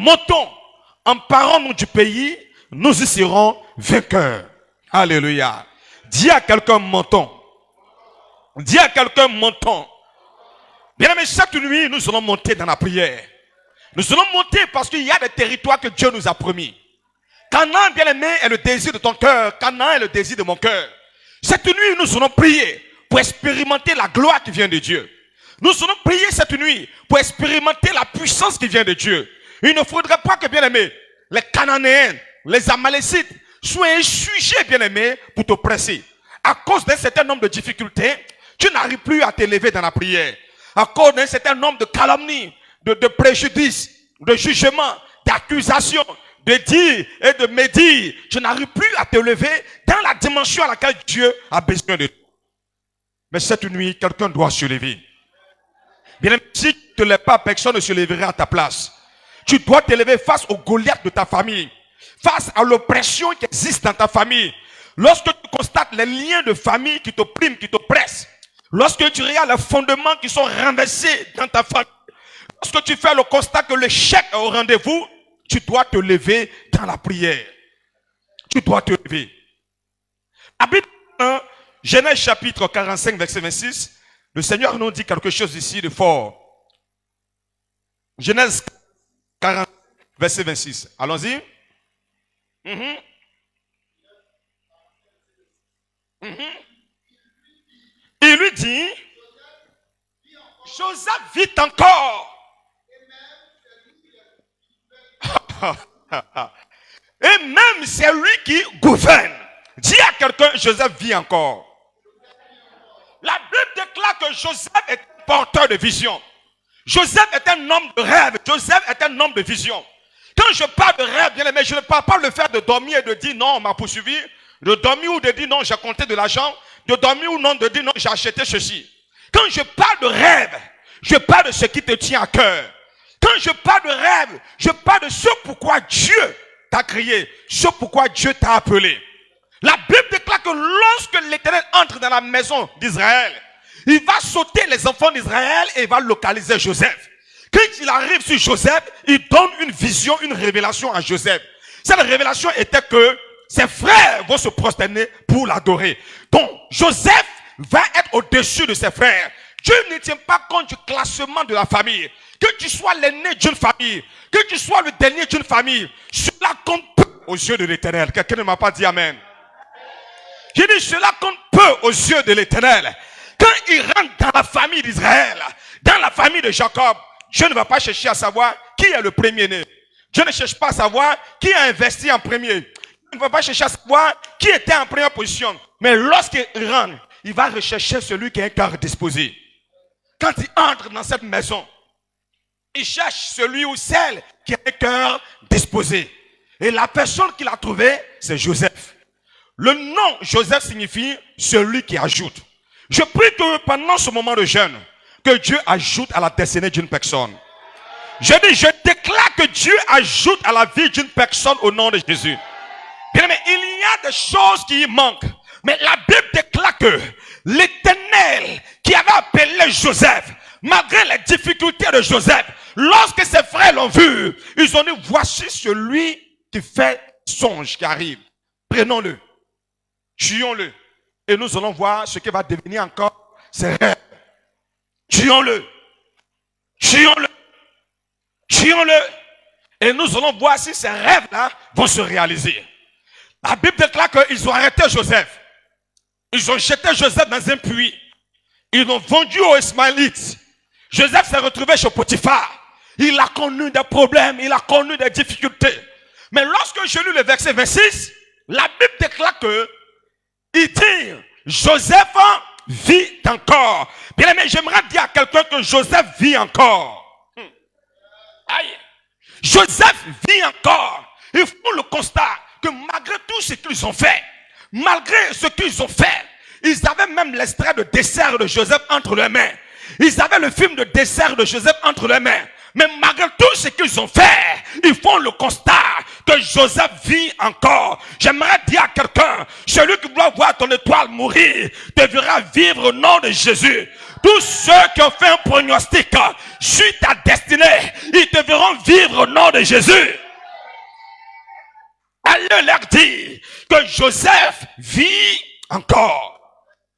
montons, emparons-nous du pays, nous y serons vainqueurs. Alléluia. Dis à quelqu'un montons. Dis à quelqu'un montons. Bien aimé, chaque nuit, nous allons monter dans la prière. Nous allons monter parce qu'il y a des territoires que Dieu nous a promis. Canaan, bien aimé, est le désir de ton cœur. Canaan est le désir de mon cœur. Cette nuit, nous allons prier pour expérimenter la gloire qui vient de Dieu. Nous allons prier cette nuit pour expérimenter la puissance qui vient de Dieu. Il ne faudrait pas que, bien aimé, les Cananéens, les Amalécites soient un sujet, bien aimé, pour t'oppresser. À cause d'un certain nombre de difficultés, tu n'arrives plus à t'élever dans la prière. À cause d'un certain nombre de calomnies, de préjudices, de jugements, d'accusations, de dire et de médire, tu n'arrives plus à te lever dans la dimension à laquelle Dieu a besoin de toi. Mais cette nuit, quelqu'un doit se lever. Bien aimé, si tu ne te lèves pas, personne ne se lèvera à ta place. Tu dois te lever face au Goliath de ta famille, face à l'oppression qui existe dans ta famille. Lorsque tu constates les liens de famille qui t'oppriment, qui t'oppressent, lorsque tu regardes les fondements qui sont renversés dans ta famille, lorsque tu fais le constat que l'échec est au rendez-vous, tu dois te lever dans la prière. Tu dois te lever. La Bible 1, Genèse chapitre 45, verset 26, le Seigneur nous dit quelque chose ici de fort. Genèse 40, verset 26. Allons-y. Il lui dit, Joseph vit encore. Et même c'est lui qui gouverne. Dis à quelqu'un, Joseph vit encore. La Bible déclare que Joseph est porteur de vision. Joseph est un homme de rêve. Joseph est un homme de vision. Quand je parle de rêve, bien aimé, je ne parle pas de le faire de dormir et de dire non, on m'a poursuivi. De dormir ou de dire non, j'ai compté de l'argent. De dormir ou non, de dire non, j'ai acheté ceci. Quand je parle de rêve, je parle de ce qui te tient à cœur. Quand je parle de rêve, je parle de ce pourquoi Dieu t'a créé, ce pourquoi Dieu t'a appelé. La Bible déclare que lorsque l'Éternel entre dans la maison d'Israël, il va sauter les enfants d'Israël et il va localiser Joseph. Quand il arrive sur Joseph, il donne une vision, une révélation à Joseph. Cette révélation était que ses frères vont se prosterner pour l'adorer. Donc, Joseph va être au-dessus de ses frères. Dieu ne tient pas compte du classement de la famille. Que tu sois l'aîné d'une famille, que tu sois le dernier d'une famille, cela compte peu aux yeux de l'Éternel. Quelqu'un ne m'a pas dit Amen. J'ai dit cela compte peu aux yeux de l'Éternel. Quand il rentre dans la famille d'Israël, dans la famille de Jacob, Dieu ne va pas chercher à savoir qui est le premier-né. Dieu ne cherche pas à savoir qui a investi en premier. Il ne va pas chercher à savoir qui était en première position. Mais lorsqu'il rentre, il va rechercher celui qui a un cœur disposé. Quand il entre dans cette maison, il cherche celui ou celle qui a un cœur disposé. Et la personne qu'il a trouvée, c'est Joseph. Le nom Joseph signifie celui qui ajoute. Je prie que pendant ce moment de jeûne, que Dieu ajoute à la destinée d'une personne. Je déclare que Dieu ajoute à la vie d'une personne au nom de Jésus. Bien aimé, il y a des choses qui manquent. Mais la Bible déclare que l'Éternel qui avait appelé Joseph, malgré les difficultés de Joseph, lorsque ses frères l'ont vu, ils ont dit, voici celui qui fait songe qui arrive. Prenons-le, tuons-le, et nous allons voir ce qui va devenir encore ses rêves. Tuons-le, tuons-le, tuons-le, et nous allons voir si ces rêves-là vont se réaliser. La Bible déclare qu'ils ont arrêté Joseph. Ils ont jeté Joseph dans un puits. Ils l'ont vendu aux Ismaélites. Joseph s'est retrouvé chez Potiphar. Il a connu des problèmes, il a connu des difficultés. Mais lorsque je lis le verset 26, la Bible déclare que il dit, Joseph vit encore. Bien aimé, j'aimerais dire à quelqu'un que Joseph vit encore. Aïe. Joseph vit encore. Ils font le constat que malgré tout ce qu'ils ont fait, malgré ce qu'ils ont fait, ils avaient même l'extrait de dessert de Joseph entre leurs mains. Ils avaient le film de dessert de Joseph entre leurs mains. Mais malgré tout ce qu'ils ont fait, ils font le constat que Joseph vit encore. J'aimerais dire à quelqu'un, celui qui doit voir ton étoile mourir, devra vivre au nom de Jésus. Tous ceux qui ont fait un pronostic sur ta destinée, ils devront vivre au nom de Jésus. Allez leur dire que Joseph vit encore.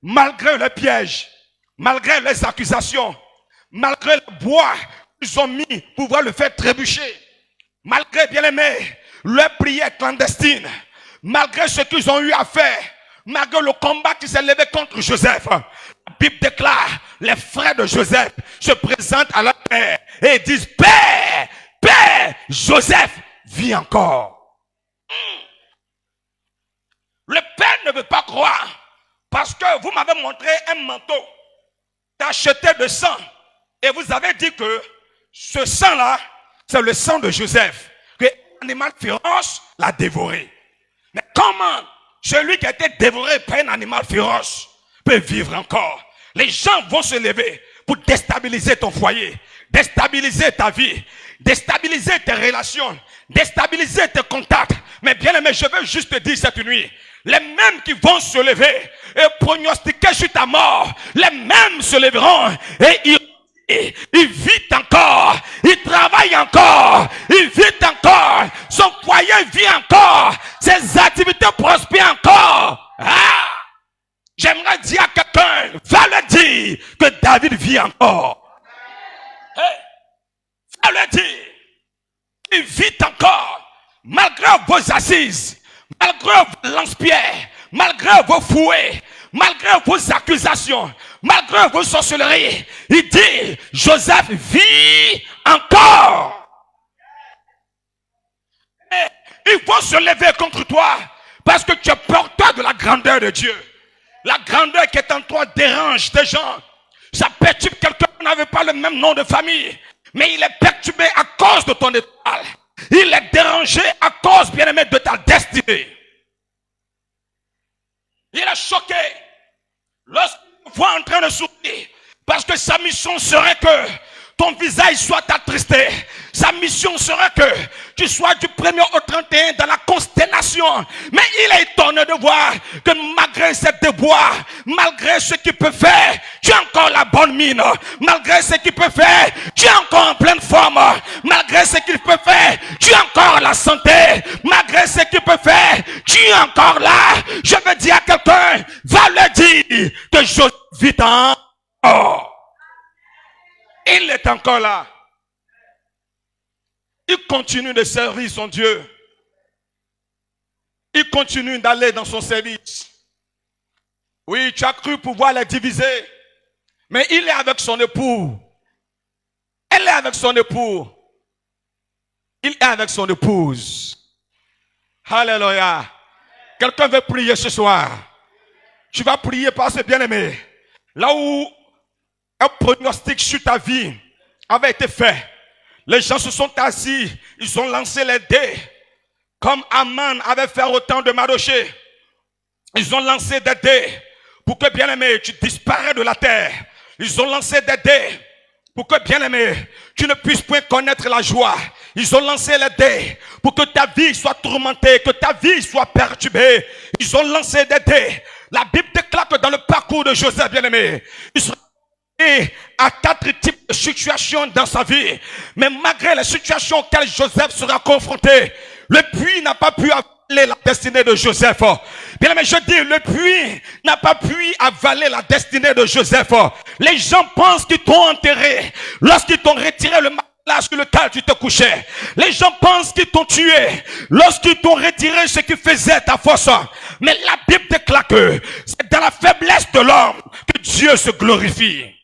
Malgré les pièges, malgré les accusations, malgré le bois qu'ils ont mis pour pouvoir le faire trébucher, malgré, bien aimé, leur prière clandestine, malgré ce qu'ils ont eu à faire, malgré le combat qui s'est levé contre Joseph, la Bible déclare, les frères de Joseph se présentent à leur père et disent, Père, Père, Joseph vit encore. Le père ne veut pas croire parce que vous m'avez montré un manteau tacheté de sang et vous avez dit que ce sang-là, c'est le sang de Joseph, que l'animal féroce l'a dévoré. Mais comment celui qui a été dévoré par un animal féroce peut vivre encore? Les gens vont se lever pour déstabiliser ton foyer, déstabiliser ta vie, déstabiliser tes relations, déstabiliser tes contacts. Mais bien aimé, je veux juste te dire cette nuit, les mêmes qui vont se lever et pronostiquer sur ta mort, les mêmes se lèveront et il vit encore, il travaille encore, il vit encore, son foyer vit encore, ses activités prospèrent encore. Ah! J'aimerais dire à quelqu'un, va le dire que David vit encore. Hey, va le dire, il vit encore, malgré vos assises, malgré vos lance-pierres, malgré vos fouets, malgré vos accusations, malgré vos sorcelleries. Il dit, Joseph vit encore. Et il faut se lever contre toi parce que tu es porteur de la grandeur de Dieu. La grandeur qui est en toi dérange des gens. Ça perturbe quelqu'un qui n'avait pas le même nom de famille. Mais il est perturbé à cause de ton étoile. Il est dérangé à cause, bien-aimé, de ta destinée. Il est choqué lorsqu'il voit en train de sourire. Parce que sa mission serait que ton visage soit attristé. Sa mission serait que tu sois du 1er au 31 dans la consternation. Mais il est étonné de voir que malgré ces déboires, malgré ce qu'il peut faire, tu as encore la bonne mine. Malgré ce qu'il peut faire, tu es encore en pleine forme. Malgré ce qu'il peut faire, tu as encore la santé. Malgré ce qu'il peut faire, tu es encore là. Je veux dire à quelqu'un, va le dire que je vis encore. Il est encore là. Il continue de servir son Dieu. Il continue d'aller dans son service. Oui, tu as cru pouvoir les diviser. Mais il est avec son époux. Elle est avec son époux. Il est avec son épouse. Alléluia. Quelqu'un veut prier ce soir. Tu vas prier par ce bien-aimé. Là où un pronostic sur ta vie avait été fait. Les gens se sont assis, ils ont lancé les dés. Comme Aman avait fait au temps de Mardoché. Ils ont lancé des dés pour que, bien-aimé, tu disparais de la terre. Ils ont lancé des dés pour que, bien-aimé, tu ne puisses point connaître la joie. Ils ont lancé les dés pour que ta vie soit tourmentée, que ta vie soit perturbée. Ils ont lancé des dés. La Bible déclare que dans le parcours de Joseph, bien-aimé, il sera à 4 types de situations dans sa vie. Mais malgré les situations auxquelles Joseph sera confronté, le puits n'a pas pu avaler la destinée de Joseph. Bien aimé, je dis, le puits n'a pas pu avaler la destinée de Joseph. Les gens pensent qu'ils t'ont enterré lorsqu'ils t'ont retiré le matelas sur lequel tu te couchais. Les gens pensent qu'ils t'ont tué lorsqu'ils t'ont retiré ce qui faisait ta force. Mais la Bible déclare que c'est dans la faiblesse de l'homme que Dieu se glorifie.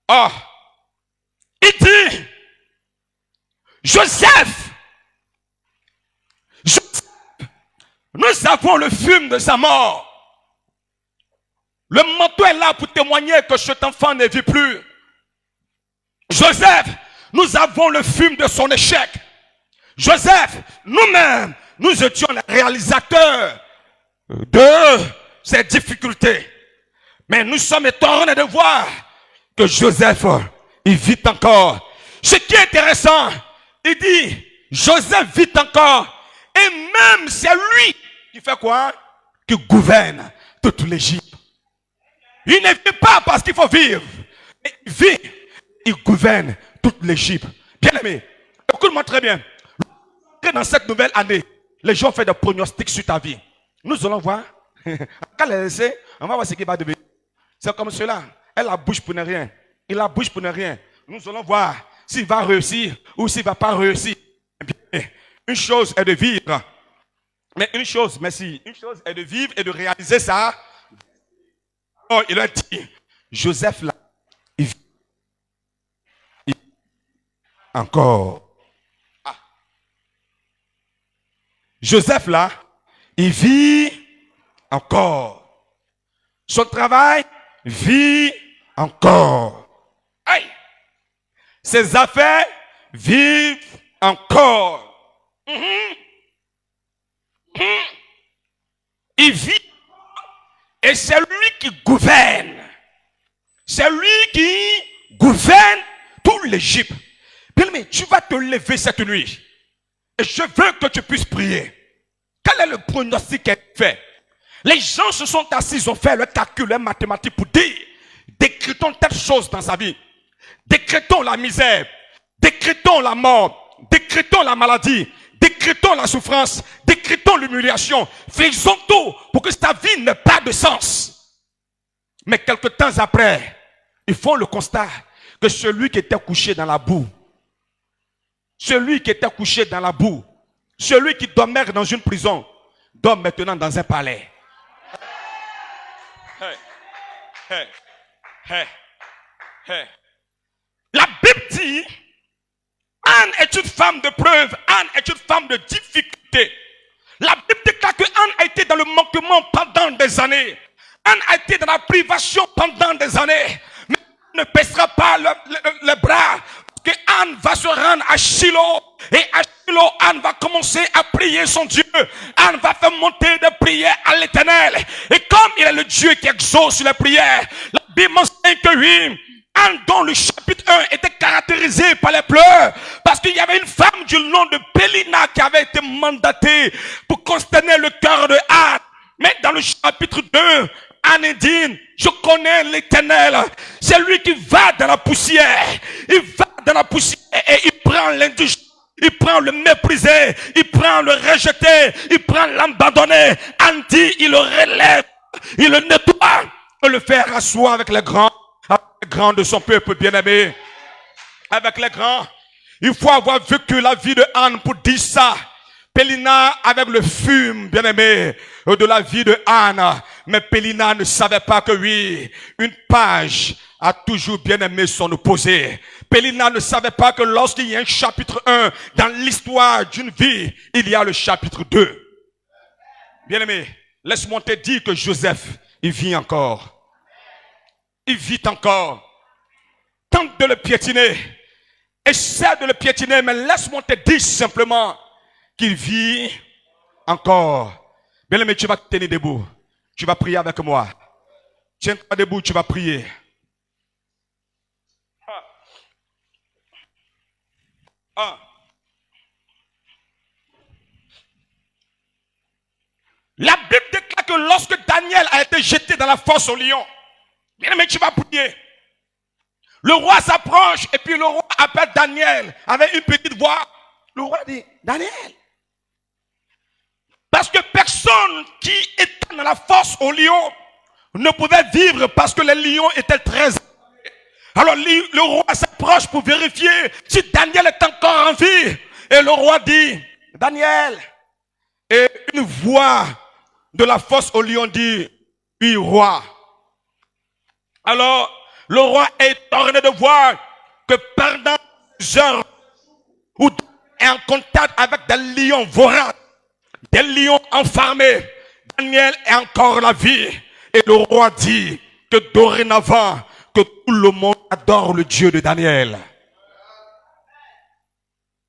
Ah, il dit, Joseph, nous avons le fume de sa mort. Le manteau est là pour témoigner que cet enfant ne vit plus. Joseph, nous avons le fume de son échec. Joseph, nous-mêmes, nous étions les réalisateurs de ces difficultés. Mais nous sommes étonnés de voir que Joseph, il vit encore. Ce qui est intéressant, il dit, Joseph vit encore. Et même c'est lui qui fait quoi? Qui gouverne toute l'Égypte. Il ne vit pas parce qu'il faut vivre. Mais il vit, il gouverne toute l'Égypte. Bien aimé, écoute-moi très bien. Dans cette nouvelle année, les gens font des pronostics sur ta vie. Nous allons voir. Quand elle essaie, on va voir ce qui va devenir. C'est comme cela. Elle a bouche pour ne rien. Il a bouche pour ne rien. Nous allons voir s'il va réussir ou s'il ne va pas réussir. Bien, une chose est de vivre. Mais une chose, merci. Une chose est de vivre et de réaliser ça. Oh, il a dit, Joseph là, il vit encore. Ah. Joseph là, il vit encore. Son travail vit encore. Aïe. Ses affaires vivent encore. Il vit. Et c'est lui qui gouverne. C'est lui qui gouverne tout l'Égypte. Bien aimé, tu vas te lever cette nuit. Et je veux que tu puisses prier. Quel est le pronostic qui est fait? Les gens se sont assis, ils ont fait le calcul, les mathématiques pour dire, décrétons telle chose dans sa vie. Décrétons la misère. Décrétons la mort. Décrétons la maladie. Décrétons la souffrance. Décrétons l'humiliation. Faisons tout pour que ta vie n'ait pas de sens. Mais quelque temps après, ils font le constat que celui qui était couché dans la boue, celui qui était couché dans la boue, celui qui dormait dans une prison, dort maintenant dans un palais. Hey, hey, hey, hey. La Bible dit, Anne est une femme de preuve, Anne est une femme de difficulté. La Bible déclare que Anne a été dans le manquement pendant des années. Anne a été dans la privation pendant des années. Mais elle ne baissera pas les bras. Que Anne va se rendre à Shiloh. Et à Shiloh, Anne va commencer à prier son Dieu. Anne va faire monter des prières à l'Éternel. Et comme il est le Dieu qui exauce les prières, la Bible mentionne que oui, Anne, dont le chapitre 1 était caractérisé par les pleurs, parce qu'il y avait une femme du nom de Pélina qui avait été mandatée pour consterner le cœur de Anne. Mais dans le chapitre 2, Anne dit, je connais l'Éternel. C'est lui qui va dans la poussière. Il va dans la poussière et il prend l'indigent. Il prend le méprisé. Il prend le rejeté. Il prend l'abandonné. Anne dit, il le relève. Il le nettoie. Et le fait rasseoir avec les grands. Avec les grands de son peuple bien-aimé. Avec les grands. Il faut avoir vécu la vie de Anne pour dire ça. Pélina avec le fume, bien-aimé, de la vie de Anne. Mais Pélina ne savait pas que oui, une page a toujours bien-aimé son opposé. Pélina ne savait pas que lorsqu'il y a un chapitre 1 dans l'histoire d'une vie, il y a le chapitre 2. Bien-aimé, laisse-moi te dire que Joseph, il vit encore. Il vit encore. Tente de le piétiner. Essaie de le piétiner, mais laisse-moi te dire simplement qu'il vit encore. Bien-aimé, tu vas te tenir debout. Tu vas prier avec moi. Tiens-toi debout, tu vas prier. La Bible déclare que lorsque Daniel a été jeté dans la fosse au lion, bien-aimé, tu vas prier. Le roi s'approche et puis le roi appelle Daniel avec une petite voix. Le roi dit, Daniel. Parce que personne qui était dans la fosse au lion ne pouvait vivre parce que les lions étaient très... Alors le roi s'approche pour vérifier si Daniel est encore en vie. Et le roi dit, Daniel. Et une voix de la fosse au lion dit, oui, roi. Alors, le roi est étonné de voir que pendant plusieurs heures, où il est en contact avec des lions voraces, des lions enfermés, Daniel est encore la vie. Et le roi dit que dorénavant, que tout le monde adore le Dieu de Daniel.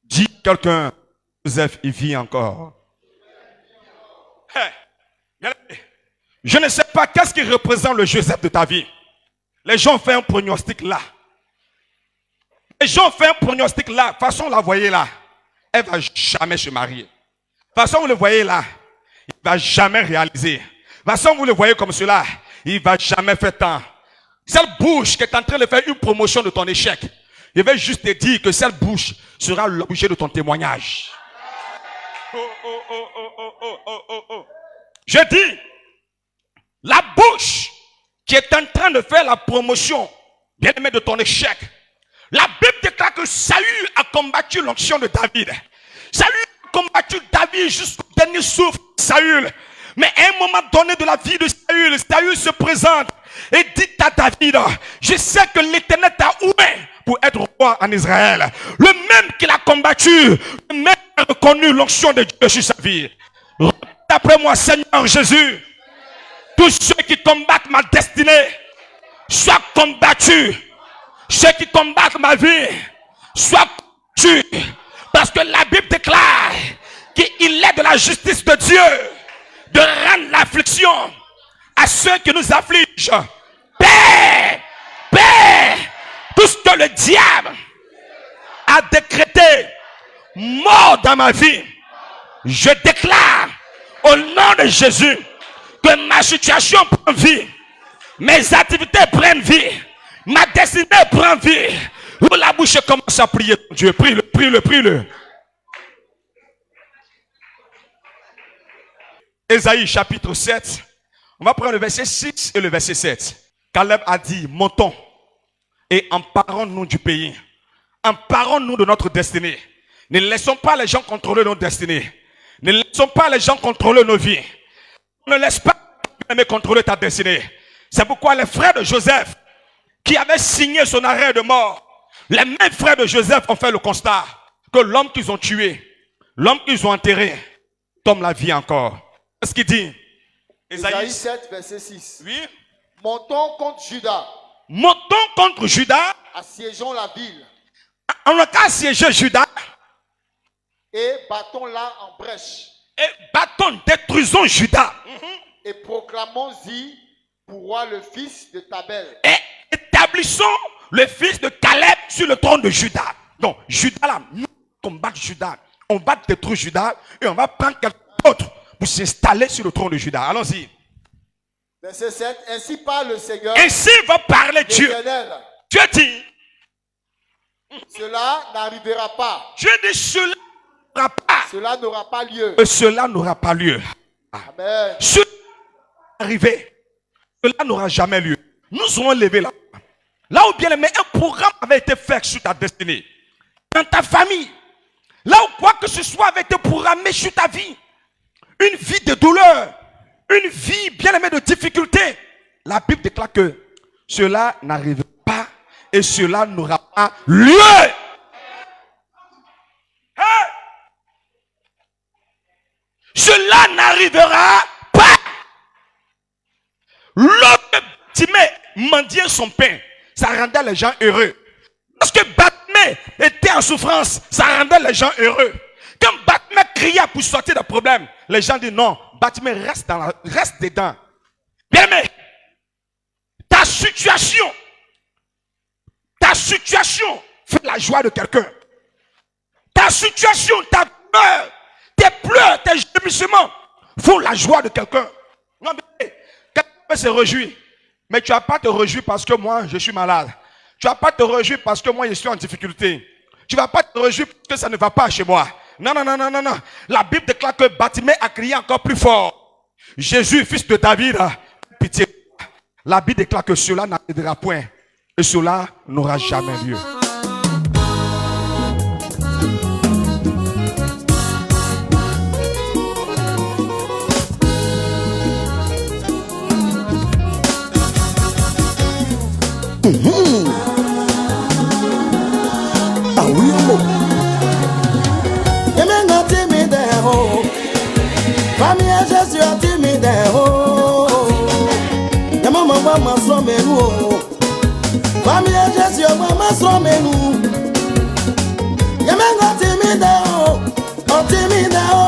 Dis quelqu'un, Joseph, il vit encore. Hey, je ne sais pas qu'est-ce qui représente le Joseph de ta vie. Les gens font un pronostic là. Les gens font un pronostic là. De toute façon, la voyez là. Elle ne va jamais se marier. De toute façon, vous le voyez là. Il ne va jamais réaliser. De toute façon, vous le voyez comme cela. il ne va jamais faire tant. Cette bouche qui est en train de faire une promotion de ton échec, je vais juste te dire que cette bouche sera l'objet de ton témoignage. Je dis, la bouche qui est en train de faire la promotion, bien aimé, de ton échec. La Bible déclare que Saül a combattu l'onction de David. Saül a combattu David jusqu'au dernier souffle de Saül. Mais à un moment donné de la vie de Saül, Saül se présente et dit à David, je sais que l'Éternel t'a oint pour être roi en Israël. Le même qu'il a combattu, le même qui a reconnu l'onction de Dieu sur sa vie. D'après moi, Seigneur Jésus, tous ceux qui combattent ma destinée soient combattus. Ceux qui combattent ma vie soient combattus. Parce que la Bible déclare qu'il est de la justice de Dieu de rendre l'affliction à ceux qui nous affligent. Père, Père, tout ce que le diable a décrété mort dans ma vie, je déclare au nom de Jésus que ma situation prend vie, mes activités prennent vie, ma destinée prend vie. Où la bouche commence à prier Dieu. Prie-le, prie-le, prie-le. Ésaïe chapitre 7. On va prendre le verset 6 et le verset 7. Caleb a dit, montons et emparons-nous du pays. Emparons-nous de notre destinée. Ne laissons pas les gens contrôler notre destinée. Ne laissons pas les gens contrôler nos vies. Ne laisse pas contrôler ta destinée. C'est pourquoi les frères de Joseph, qui avaient signé son arrêt de mort, les mêmes frères de Joseph ont fait le constat que l'homme qu'ils ont tué, l'homme qu'ils ont enterré, tombe la vie encore. Qu'est-ce qu'il dit? Ésaïe 7, verset 6. Oui. Montons contre Juda. Montons contre Juda. Assiégeons la ville. On a qu'à assiéger Juda. Et battons-la en brèche. Et battons, détruisons Juda. Et proclamons-y pour roi le fils de Tabel. Et établissons le fils de Caleb sur le trône de Juda. Donc, Juda là, nous combattons Juda. On va détruire Juda et on va prendre quelqu'un d'autre pour s'installer sur le trône de Juda. Allons-y. Verset 7. Ainsi parle le Seigneur. Ainsi va parler Dieu. Dieu dit. Cela n'arrivera pas. Dieu dit cela n'aura pas. Cela n'aura pas lieu. Et cela n'aura pas lieu. Amen. Cela arriver. Cela n'aura jamais lieu. Nous serons levés là. Là où bien aimé, un programme avait été fait sur ta destinée. Dans ta famille. Là où quoi que ce soit avait été programmé sur ta vie. Une vie de douleur. Une vie bien aimée de difficulté. La Bible déclare que cela n'arrivera pas et cela n'aura pas lieu. Hey! Cela n'arrivera pas. L'homme Timée mendiait son pain. Ça rendait les gens heureux. Lorsque Batmé était en souffrance, ça rendait les gens heureux. Quand Batmé criait pour sortir des problèmes, les gens disent non, Batmé reste dedans. Bien aimé, ta situation fait la joie de quelqu'un. Ta situation, ta peur, tes pleurs, tes gémissements font la joie de quelqu'un. Non, mais quelqu'un se réjouit. Mais tu ne vas pas te réjouir parce que moi, je suis malade. Tu ne vas pas te réjouir parce que moi, je suis en difficulté. Tu ne vas pas te réjouir parce que ça ne va pas chez moi. Non, non, non, non, non, non. La Bible déclare que Batimée a crié encore plus fort. Jésus, fils de David, pitié. La Bible déclare que cela n'arrivera point. Et cela n'aura jamais lieu. Ah oui, oh. Yemenga timide ho, famille Jésus timide ho. Yamama mama somenu ho, famille Jésus mama somenu. Yemenga timide ho,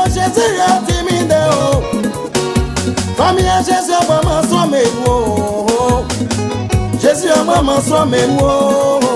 Jésus timide ho. Famille Jésus mama somenu ho. Jésus mama somenu ho.